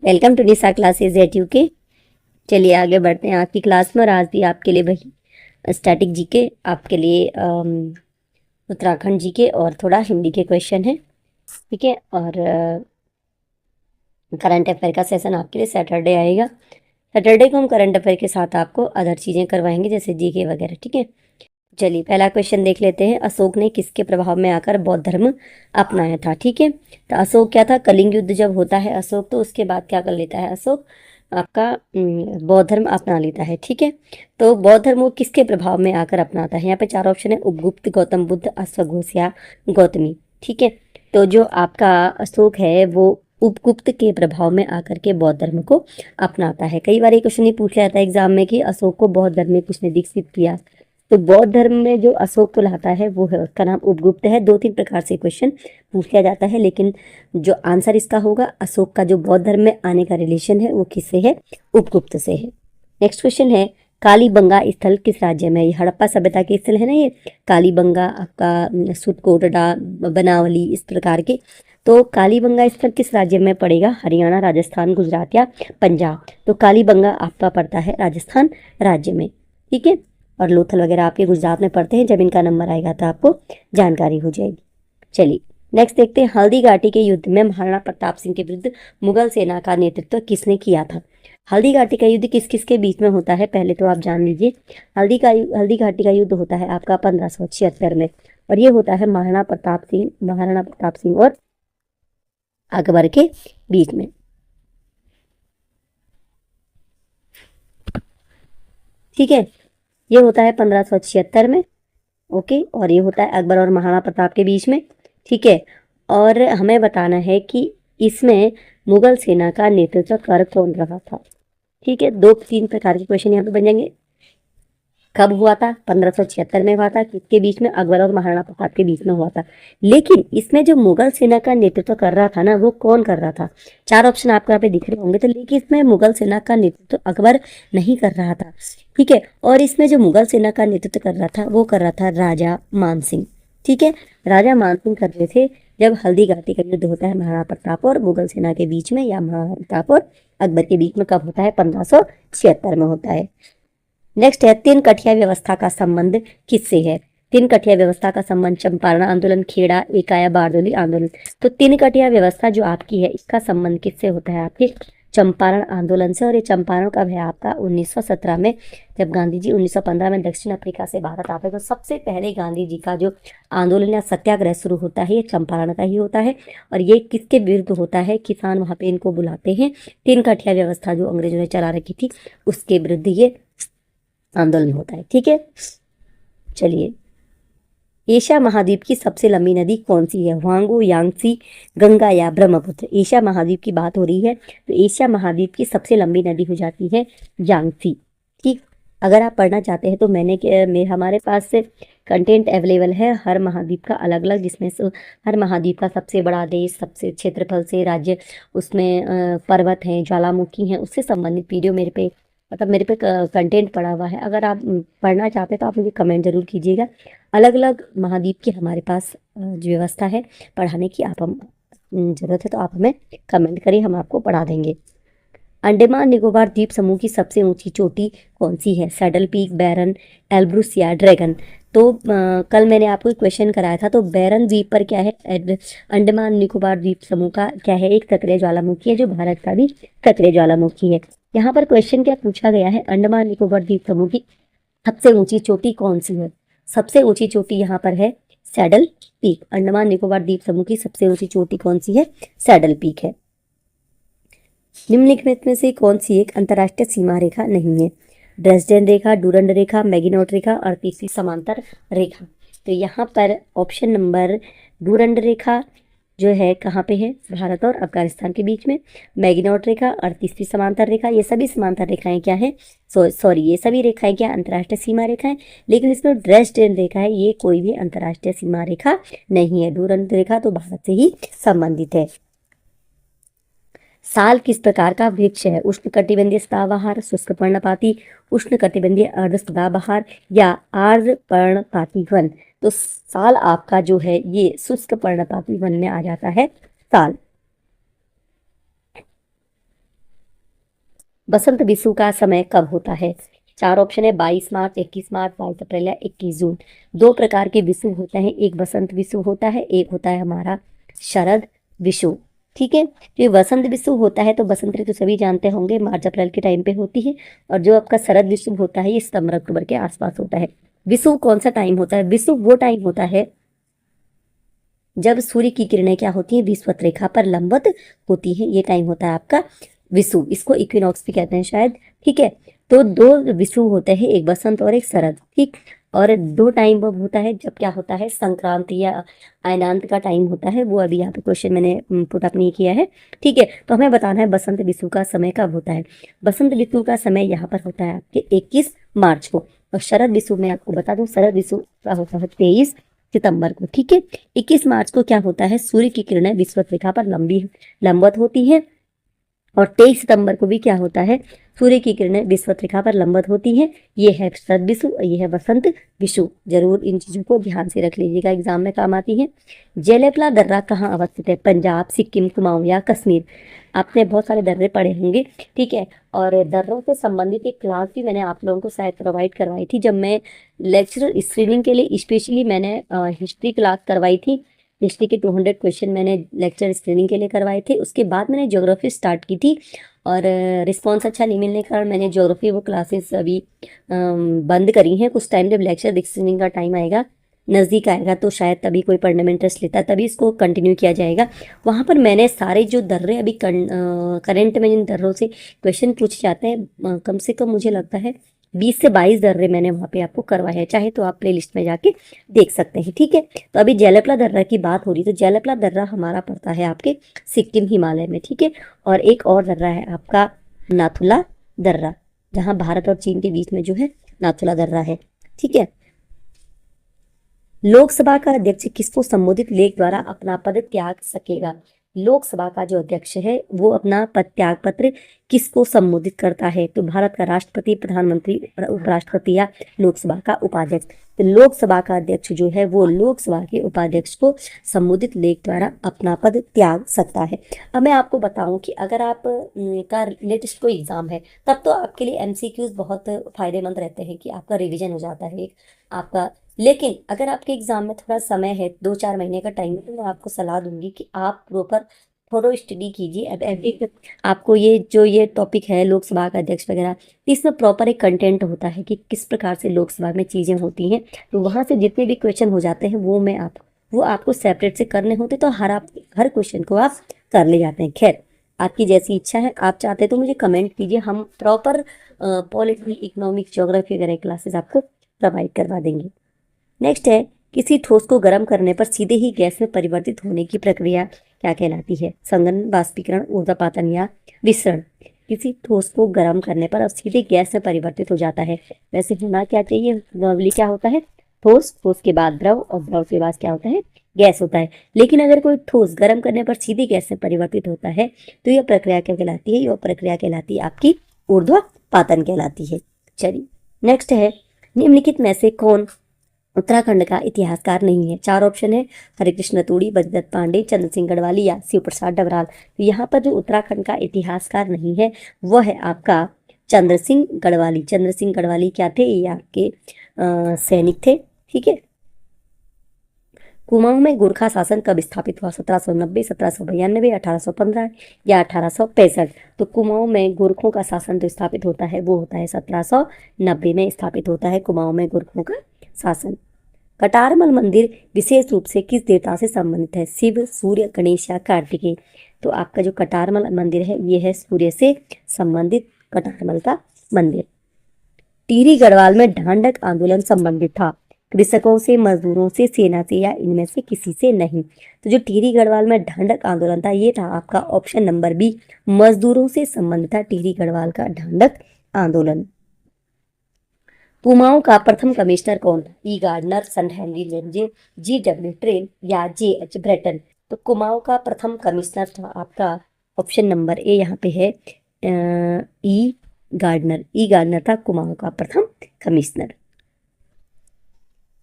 Welcome to Nisha classes at UK. चलिए आगे बढ़ते हैं आपकी क्लास में। और आज भी आपके लिए वही स्टैटिक जीके, आपके लिए उत्तराखंड जीके और थोड़ा हिंदी के क्वेश्चन है, ठीक है। और करंट अफेयर का सेशन आपके लिए सैटरडे आएगा। सैटरडे को हम करंट अफेयर के साथ आपको अदर चीज़ें करवाएंगे जैसे जीके वगैरह, ठीक है। चलिए पहला क्वेश्चन देख लेते हैं। अशोक ने किसके प्रभाव में आकर बौद्ध धर्म अपनाया था, ठीक है। तो अशोक क्या था, कलिंग युद्ध जब होता है अशोक, तो उसके बाद क्या कर लेता है अशोक, आपका बौद्ध धर्म अपना लेता है, ठीक है। तो बौद्ध धर्म वो किसके प्रभाव में आकर अपनाता है, यहाँ पे 4 ऑप्शन है, उपगुप्त, गौतम बुद्ध, अश्वघोष या गौतमी, ठीक है। तो जो आपका अशोक है वो उपगुप्त के प्रभाव में आकर के बौद्ध धर्म को अपनाता है। कई बार ये क्वेश्चन ये पूछा जाता है एग्जाम में कि अशोक को बौद्ध धर्म में किसने दीक्षित किया। तो बौद्ध धर्म में जो अशोक को लाता है वो है, उसका नाम उपगुप्त है। 2-3 प्रकार से क्वेश्चन पूछा जाता है, लेकिन जो आंसर इसका होगा, अशोक का जो बौद्ध धर्म में आने का रिलेशन है वो किससे है, उपगुप्त से है। नेक्स्ट क्वेश्चन है, कालीबंगा स्थल किस राज्य में है। ये हड़प्पा सभ्यता के स्थल है ना, ये कालीबंगा, आपका सुतकोटडा, बनावली, इस प्रकार के। तो कालीबंगा स्थल किस राज्य में पड़ेगा, हरियाणा, राजस्थान, गुजरात या पंजाब। तो कालीबंगा आपका पड़ता है राजस्थान राज्य में, ठीक है। और लोथल वगैरह आपके गुजरात में पढ़ते हैं। जब इनका नंबर आएगा तो आपको जानकारी हो जाएगी। चलिए नेक्स्ट देखते हैं, हल्दी घाटी के युद्ध में महाराणा प्रताप सिंह के विरुद्ध मुगल सेना का नेतृत्व किसने किया था। हल्दी घाटी का युद्ध किस किस के बीच में होता है, पहले तो आप जान लीजिए। हल्दी घाटी का युद्ध होता है आपका 1576 में, और ये होता है महाराणा प्रताप सिंह और अकबर के बीच में, ठीक है। ये होता है 1576 में, ओके। और ये होता है अकबर और महाराणा प्रताप के बीच में, ठीक है। और हमें बताना है कि इसमें मुगल सेना का नेतृत्व कर कौन रहा था, ठीक है। 2-3 प्रकार के क्वेश्चन यहाँ पे बन जाएंगे। कब हुआ था, 1576 में हुआ था, किसके बीच में, अकबर और महाराणा प्रताप के बीच में हुआ था। लेकिन इसमें जो मुगल सेना का नेतृत्व कर रहा था ना, वो कौन कर रहा था। 4 ऑप्शन आपको यहाँ पे दिख रहे होंगे। तो लेकिन इसमें मुगल सेना का नेतृत्व अकबर नहीं कर रहा था, ठीक है। और इसमें जो मुगल सेना का नेतृत्व कर रहा था वो कर रहा था राजा मानसिंह, ठीक है। राजा मानसिंह कर रहे थे जब हल्दी घाटी का युद्ध होता है महाराणा प्रताप और मुगल सेना के बीच में, या महाराणा प्रताप और अकबर के बीच में। कब होता है, 1576 में होता है। नेक्स्ट है, 3 कठिया व्यवस्था का संबंध किससे है। 3 कठिया व्यवस्था का संबंध चंपारण आंदोलन, खेड़ा, एकाया, बारदोली आंदोलन। तो 3 कठिया व्यवस्था जो आपकी है इसका संबंध किससे होता है, आपके चंपारण आंदोलन से। और ये चंपारण कब है आपका, 1917 में, जब गांधी जी 1915 में दक्षिण अफ्रीका से भारत आते हैं। तो सबसे पहले गांधी जी का जो आंदोलन या सत्याग्रह शुरू होता है ये चंपारण का ही होता है। और ये किसके विरुद्ध होता है, किसान वहां पे इनको बुलाते हैं। 3 कठिया व्यवस्था जो अंग्रेजों ने चला रखी थी उसके विरुद्ध ये आंदोलन होता है, ठीक है। चलिए, एशिया महाद्वीप की सबसे लंबी नदी कौन सी है, वांगो, यांगसी, गंगा या ब्रह्मपुत्र। एशिया महाद्वीप की बात हो रही है, तो एशिया महाद्वीप की सबसे लंबी नदी हो जाती है यांगसी, ठीक। अगर आप पढ़ना चाहते हैं तो हमारे पास से कंटेंट अवेलेबल है हर महाद्वीप का अलग अलग, जिसमें से हर महाद्वीप का सबसे बड़ा देश, सबसे क्षेत्रफल से राज्य, उसमें पर्वत हैं, ज्वालामुखी हैं, उससे संबंधित वीडियो मेरे पे कंटेंट पड़ा हुआ है। अगर आप पढ़ना चाहते हैं तो आप मुझे कमेंट जरूर कीजिएगा। अलग अलग महाद्वीप की हमारे पास जो व्यवस्था है पढ़ाने की, आप हम जरूरत है तो आप हमें कमेंट करिए, हम आपको पढ़ा देंगे। अंडमान निकोबार द्वीप समूह की सबसे ऊंची चोटी कौन सी है, सैडल पीक, बैरन, एल्ब्रुस या ड्रैगन। तो कल मैंने आपको एक क्वेश्चन कराया था, तो बैरन द्वीप पर क्या है, अंडमान निकोबार द्वीप समूह का क्या है, एक सक्रिय ज्वालामुखी है जो भारत का भी सक्रिय ज्वालामुखी है। यहाँ पर क्वेश्चन क्या पूछा गया है, अंडमान निकोबार द्वीप समूह की सबसे ऊंची चोटी कौन सी है। सबसे ऊंची चोटी यहाँ पर है सैडल पीक। अंडमान निकोबार द्वीप समूह की सबसे ऊंची चोटी कौन सी है, सैडल पीक है। निम्नलिखित में से कौन सी एक अंतर्राष्ट्रीय सीमा रेखा नहीं है, ड्रेसडेन रेखा, डूरंड रेखा, मैगिनोट रेखा और तीसरी समांतर रेखा। तो यहाँ पर ऑप्शन नंबर डूरंड रेखा जो है कहाँ पे है, भारत और अफगानिस्तान के बीच में। मैगिनोट रेखा और तीसरी समांतर रेखा, ये सभी समांतर रेखाएं क्या है, सॉरी ये सभी रेखाएं क्या अंतर्राष्ट्रीय सीमा रेखा है। लेकिन इसमें ड्रेसडेन रेखा है, ये कोई भी अंतर्राष्ट्रीय सीमा रेखा नहीं है। डूरंड रेखा तो भारत से ही संबंधित है। साल किस प्रकार का वृक्ष है, उष्णकटिबंधीय सदाबहार, शुष्क पर्णपाती, उष्णकटिबंधीय अर्ध सदाबहार या आर्द्र पर्णपाती वन। तो साल आपका जो है ये शुष्क पर्णपाती वन में आ जाता है साल। बसंत विषु का समय कब होता है? 4 ऑप्शन है, 22 मार्च, 21 मार्च, 22 अप्रैल या 21 जून। 2 प्रकार के विषु होते हैं, एक बसंत विषु होता है, एक होता है हमारा शरद विषु। ठीक है, जो वसंत विषु होता है तो बसंत ऋतु सभी जानते होंगे मार्च अप्रैल के टाइम पे होती है, और जो आपका शरद विषु होता है ये सितंबर अक्टूबर के आसपास होता है। विषु कौन सा टाइम होता है? विषु वो टाइम होता है जब सूर्य की किरणें क्या होती है, विषुवत रेखा पर लंबवत होती है, ये टाइम होता है आपका विषु। इसको इक्विनॉक्स भी कहते हैं शायद। ठीक है, तो 2 विषु होते हैं, एक बसंत और एक शरद। ठीक, और 2 टाइम वो होता है जब क्या होता है, संक्रांति या अयनांत का टाइम होता है, वो अभी यहाँ पे क्वेश्चन मैंने पुट अप नहीं किया है। ठीक है, तो हमें बताना है बसंत विषु का समय कब होता है। बसंत विषु का समय यहाँ पर होता है आपके 21 मार्च को, और शरद विषु में आपको बता दूं शरद विषु का होता है 23 सितंबर को। ठीक है, 21 मार्च को क्या होता है, सूर्य की किरणें विषुवत रेखा पर लंबवत होती हैं, और 23 सितंबर को भी क्या होता है, सूर्य की किरणें विषुवत रेखा पर लंबवत होती हैं। ये है शरद विषु और ये है बसंत विषु। जरूर इन चीजों को ध्यान से रख लीजिएगा, एग्जाम में काम आती है। जेलेपला दर्रा कहाँ अवस्थित है? पंजाब, सिक्किम, कुमाऊं या कश्मीर? आपने बहुत सारे दर्रे पढ़े होंगे। ठीक है, और दर्रों से संबंधित एक क्लास भी मैंने आप लोगों को शायद प्रोवाइड करवाई थी, जब मैं लेक्चरर स्क्रीनिंग के लिए स्पेशली मैंने हिस्ट्री क्लास करवाई थी। हिस्ट्री के 200 क्वेश्चन मैंने लेक्चर स्क्रीनिंग के लिए करवाए थे। उसके बाद मैंने ज्योग्राफी स्टार्ट की थी, और रिस्पॉन्स अच्छा नहीं मिलने के कारण मैंने ज्योग्राफी वो क्लासेस अभी बंद करी हैं। कुछ टाइम जब लेक्चर स्क्रीनिंग का टाइम आएगा, नज़दीक आएगा, तो शायद तभी कोई पढ़ने में इंटरेस्ट लेता है, तभी इसको कंटिन्यू किया जाएगा। वहाँ पर मैंने सारे जो दर्रे अभी करंट में जिन दर्रों से क्वेश्चन पूछे जाते हैं, कम से कम मुझे लगता है 20 से 22 दर्रे मैंने वहाँ पे आपको करवाए हैं। चाहे तो आप प्लेलिस्ट में जाके देख सकते हैं। ठीक है, तो अभी जेलेपला दर्रा की बात हो रही है, तो जेलेपला दर्रा हमारा पड़ता है आपके सिक्किम हिमालय में। ठीक है, और एक और दर्रा है आपका नाथुला दर्रा, जहाँ भारत और चीन के बीच में जो है नाथुला दर्रा है। ठीक है, लोकसभा का अध्यक्ष किसको संबोधित लेख द्वारा अपना पद त्याग सकेगा? लोकसभा का जो अध्यक्ष है वो अपना पद त्याग पत्र किसको संबोधित करता है? तो भारत का राष्ट्रपति, प्रधानमंत्री, उपराष्ट्रपति या लोकसभा का उपाध्यक्ष। तो लोकसभा का अध्यक्ष जो है वो लोकसभा के उपाध्यक्ष को संबोधित लेख द्वारा अपना पद त्याग सकता है। अब मैं आपको बताऊं कि अगर आप का लेटेस्ट कोई एग्जाम है, तब तो आपके लिए एमसीक्यूज बहुत फायदेमंद रहते हैं कि आपका रिविजन हो जाता है आपका। लेकिन अगर आपके एग्जाम में थोड़ा समय है, 2-4 महीने का टाइम है, तो मैं आपको सलाह दूंगी कि आप प्रॉपर थोड़ा स्टडी कीजिए। अब एवरी आपको ये टॉपिक है लोकसभा का अध्यक्ष वगैरह, इसमें प्रॉपर एक कंटेंट होता है कि किस प्रकार से लोकसभा में चीज़ें होती हैं। तो वहाँ से जितने भी क्वेश्चन हो जाते हैं वो आपको सेपरेट से करने होते, तो हर क्वेश्चन को आप कर ले जाते हैं। खैर, आपकी जैसी इच्छा है, आप चाहते हैं तो मुझे कमेंट कीजिए, हम प्रॉपर पॉलिटी, इकोनॉमिक्स, ज्योग्राफी वगैरह क्लासेस आपको प्रोवाइड करवा देंगे। नेक्स्ट है, किसी ठोस को गर्म करने पर सीधे ही गैस में परिवर्तित होने की प्रक्रिया क्या कहलाती है? संघनन, बाष्पीकरण, ऊर्ध्वपातन या विसरण? किसी ठोस को गर्म करने पर अब सीधे गैस में परिवर्तित हो जाता है। वैसे होना क्या चाहिए, नॉर्मली क्या होता है, ठोस, ठोस के बाद द्रव, और द्रव के बाद क्या होता है, गैस होता है। लेकिन अगर कोई ठोस गर्म करने पर सीधे गैस में परिवर्तित होता है तो यह प्रक्रिया क्या कहलाती है? यह प्रक्रिया कहलाती है आपकी ऊर्ध्वपातन कहलाती है। चलिए, नेक्स्ट है, निम्नलिखित में से कौन उत्तराखंड का इतिहासकार नहीं है? 4 ऑप्शन है, हरिकृष्ण तूड़ी, बद्रीदत्त पांडे, चंद्र सिंह गढ़वाली या शिव प्रसाद डबराल। तो यहाँ पर जो उत्तराखंड का इतिहासकार नहीं है वह है आपका चंद्र सिंह गढ़वाली। चंद्र सिंह गढ़वाली क्या थे? ये आपके सैनिक थे। ठीक है, कुमाऊं में गोरखा शासन कब स्थापित हुआ? 1790, 1792, 1815 या 1865? तो कुमाऊं में गोरखों का शासन जो स्थापित होता है वो होता है 1790 में स्थापित होता है कुमाऊं में गोरखों का शासन। कटारमल मंदिर विशेष रूप से किस देवता से संबंधित है? शिव, सूर्य, गणेश या कार्तिकेय? तो आपका जो कटारमल मंदिर है ये है सूर्य से संबंधित कटारमल का मंदिर। टिहरी गढ़वाल में ढांढक आंदोलन संबंधित था कृषकों से, मजदूरों से, सेना से या इनमें से किसी से नहीं? तो जो टिहरी गढ़वाल में ढांढक आंदोलन था ये था आपका ऑप्शन नंबर बी, मजदूरों से संबंधित था टिहरी गढ़वाल का ढांढक आंदोलन। कुमाऊं का प्रथम कमिश्नर कौन था? ई गार्डनर, सन हेनरी लेंजे, जी.डब्ल्यू. ट्रेन या जे.एच. ब्रेटन? तो कुमाऊं का प्रथम कमिश्नर था आपका ऑप्शन नंबर ए यहाँ पे है ई गार्डनर। ई गार्डनर था कुमाऊं का प्रथम कमिश्नर।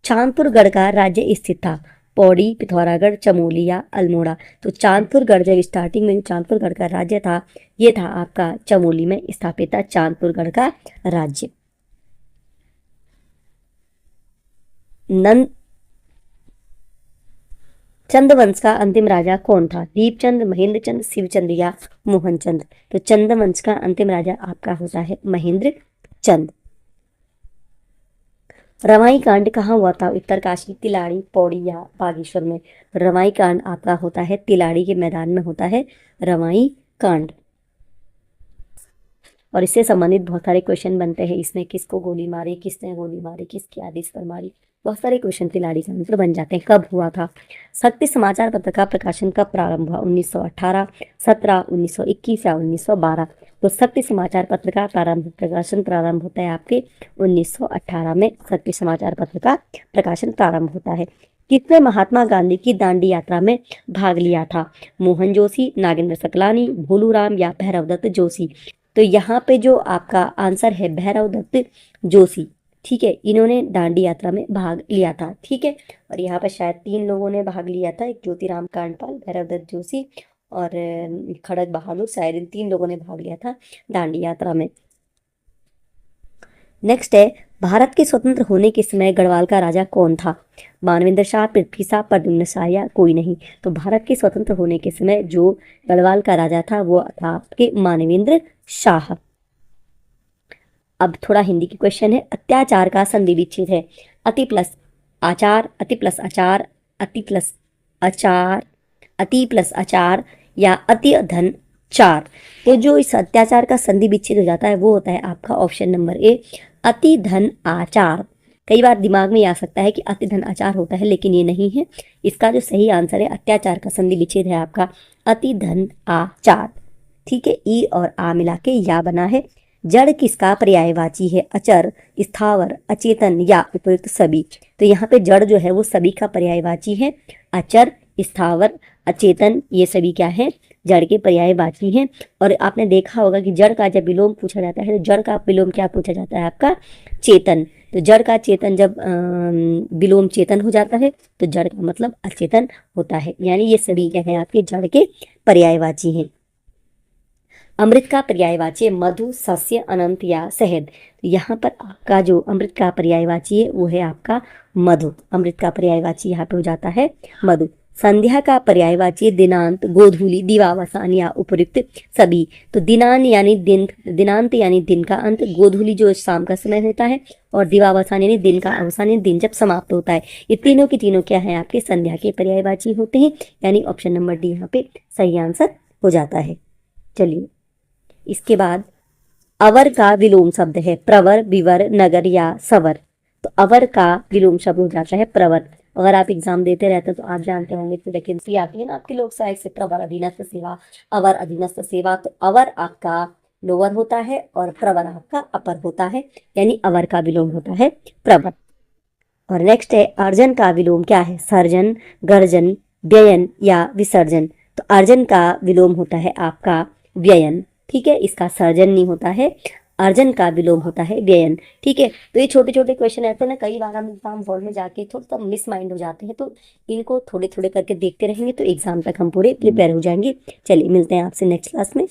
चांदपुर गढ़ का राज्य स्थित था? पौड़ी, पिथौरागढ़, चमोली या अल्मोड़ा। तो चांदपुरगढ़ जब स्टार्टिंग में चांदपुरगढ़ का राज्य था, ये था आपका चमोली में स्थापित था चांदपुरगढ़ का राज्य। नंद चंद्रवंश का अंतिम राजा कौन था? दीपचंद, महेंद्र चंद, शिवचंद या मोहन चंद। तो चंद्रवंश का अंतिम राजा आपका होता है महेंद्र चंद। रवाई कांड कहाँ हुआ था? उत्तरकाशी, तिलाड़ी, पौड़ी या बागेश्वर में। रवाई कांड आपका होता है तिलाड़ी के मैदान में होता है रवाई कांड। और इससे संबंधित बहुत सारे क्वेश्चन बनते हैं। इसमें किसको गोली मारी, किसने गोली मारी, किसके आदेश पर मारी, बहुत सारे क्वेश्चन तिलाड़ी कांड पर बन जाते हैं। कब हुआ था? शक्ति समाचार पत्र का प्रकाशन कब प्रारंभ हुआ? 1918, 17, 1921 या 1912। तो शक्ति समाचार पत्र का प्रकाशन प्रारंभ होता है आपके 1918 में। शक्ति समाचार पत्र का प्रकाशन प्रारंभ होता है। किसने महात्मा गांधी की दांडी यात्रा में भाग लिया था? मोहन जोशी, नागेंद्र सकलानी, भोलू राम या भैरव दत्त जोशी। तो यहाँ पे जो आपका आंसर है भैरव दत्त जोशी। ठीक है, इन्होंने दांडी यात्रा में भाग लिया था। ठीक है, और यहाँ पर शायद 3 लोगों ने भाग लिया था, एक ज्योतिराम कांडपाल, भैरव दत्त जोशी और खड़ग बहादुर। शायद इन 3 लोगों ने भाग लिया था दांडी यात्रा में। नेक्स्ट है, भारत के स्वतंत्र होने के समय गढ़वाल का राजा कौन था? मानवेंद्र शाह, पृथ्वी शाह, प्रद्युम्न शाह या कोई नहीं। तो भारत के स्वतंत्र होने के समय जो गढ़वाल का राजा था वो था आपके मानवेंद्र शाह। अब थोड़ा हिंदी की क्वेश्चन है। अत्याचार का संधि विच्छेद है? अति प्लस आचार, अति प्लस आचार, अति प्लस आचार, अति प्लस आचार या अति धन चार। तो जो इस अत्याचार का संधि विच्छेद हो जाता है वो होता है आपका ऑप्शन नंबर ए, अति धन आचार। कई बार दिमाग में आ सकता है कि अति धन आचार होता है, लेकिन ये नहीं है। इसका जो सही आंसर है अत्याचार का संधि विच्छेद है आपका अति धन आचार। ठीक है, ई और आ मिला के या बना है। जड़ किसका पर्यायवाची है? अचर, स्थावर, अचेतन या उपयुक्त सभी। तो यहाँ पे जड़ जो है वो सभी का पर्यायवाची है। अचर, स्थावर, अचेतन ये सभी क्या है? जड़ के पर्यायवाची हैं। और आपने देखा होगा कि जड़ का जब विलोम पूछा जाता है तो जड़ का विलोम क्या पूछा जाता है आपका? चेतन। तो जड़ का चेतन जब विलोम चेतन हो जाता है तो जड़ का मतलब अचेतन होता है। यानी ये सभी क्या है आपके जड़ के पर्यायवाची हैं। अमृत का पर्यायवाची मधु, सस्य, अनंत या शहद। तो यहाँ पर आपका जो अमृत का पर्यायवाची है वो है आपका मधु। अमृत का पर्यायवाची यहाँ पे हो जाता है मधु। संध्या का पर्यायवाची दिनांत, गोधूली, दिवावसान या उपयुक्त सभी। तो दिनांत यानी दिन, दिनांत यानी दिन का अंत, गोधूली जो शाम का समय होता है और दिवावसान यानी दिन का अवसान यानी दिन जब समाप्त होता है। ये तीनों की तीनों क्या है आपके संध्या के पर्यायवाची होते हैं। यानी ऑप्शन नंबर डी यहाँ पे सही आंसर हो जाता है। चलिए, इसके बाद अवर का विलोम शब्द है प्रवर, विवर, नगर या सवर। तो अवर का विलोम शब्द हो जाता है प्रवर। अगर आप एग्जाम देते रहते तो आप जानते होंगे कि वैकेंसी आती है ना आपकी लोक सहायक से, प्रवर अधीनस्थ सेवा, अवर अधीनस्थ सेवा। तो अवर आपका लोअर होता है और प्रवर आपका अपर होता है, यानी अवर का विलोम होता है प्रवर। और नेक्स्ट है अर्जन का विलोम क्या है? सर्जन, गर्जन, व्ययन या विसर्जन। तो अर्जन का विलोम होता है आपका व्ययन। ठीक है, इसका सर्जन नहीं होता है, अर्जन का विलोम होता है व्ययन। ठीक है, तो ये छोटे छोटे क्वेश्चन ऐसे ना कई बार हम एग्जाम हॉल में जाके थोड़ा सा मिस माइंड हो जाते हैं, तो इनको थोड़े थोड़े करके देखते रहेंगे तो एग्जाम तक हम पूरे प्रिपेयर हो जाएंगे। चलिए मिलते हैं आपसे नेक्स्ट क्लास में।